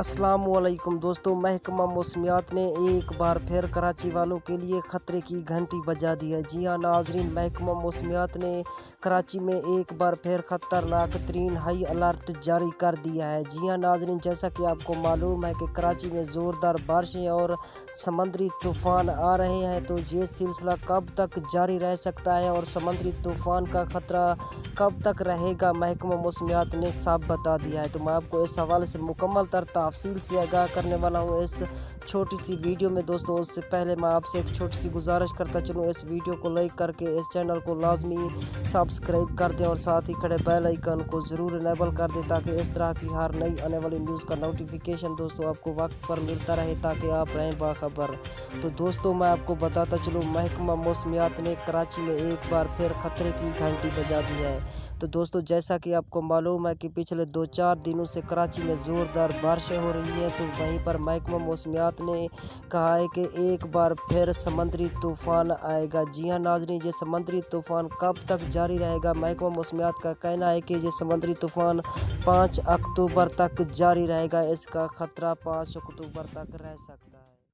अस्सलाम वालेकुम दोस्तों, महकमा मौसमियात ने एक बार फिर कराची वालों के लिए ख़तरे की घंटी बजा दी है। जी हाँ नाजरीन, महकमा मौसमियात ने कराची में एक बार फिर ख़तरनाक तरीन हाई अलर्ट जारी कर दिया है। जी हाँ नाजरीन, जैसा कि आपको मालूम है कि कराची में ज़ोरदार बारिशें और समंदरी तूफ़ान आ रहे हैं, तो ये सिलसिला कब तक जारी रह सकता है और समंदरी तूफ़ान का ख़तरा कब तक रहेगा, महकमा मौसमियात ने साफ बता दिया है। तो मैं आपको इस हवाले से मुकम्मल तफसील से आगाह करने वाला हूँ इस छोटी सी वीडियो में। दोस्तों उससे पहले मैं आपसे एक छोटी सी गुजारिश करता चलूँ, इस वीडियो को लाइक करके इस चैनल को लाजमी सब्सक्राइब कर दें और साथ ही खड़े बेल आइकन को ज़रूर इनेबल कर दें ताकि इस तरह की हर नई आने वाली न्यूज़ का नोटिफिकेशन दोस्तों आपको वक्त पर मिलता रहे, ताकि आप रहें बाखबर। तो दोस्तों मैं आपको बताता चलूँ, महकमा मौसमियात ने कराची में एक बार फिर ख़तरे की घंटी बजा दी है। तो दोस्तों जैसा कि आपको मालूम है कि पिछले 2-4 दिनों से कराची में ज़ोरदार बारिशें हो रही हैं, तो वहीं पर महकमा मौसमियात ने कहा है कि एक बार फिर समंदरी तूफ़ान आएगा। जी हाँ नाज़रीन, ये समंदरी तूफ़ान कब तक जारी रहेगा? महकमा मौसमियात का कहना है कि ये समंदरी तूफ़ान 5 अक्टूबर तक जारी रहेगा। इसका ख़तरा 5 अक्टूबर तक रह सकता है।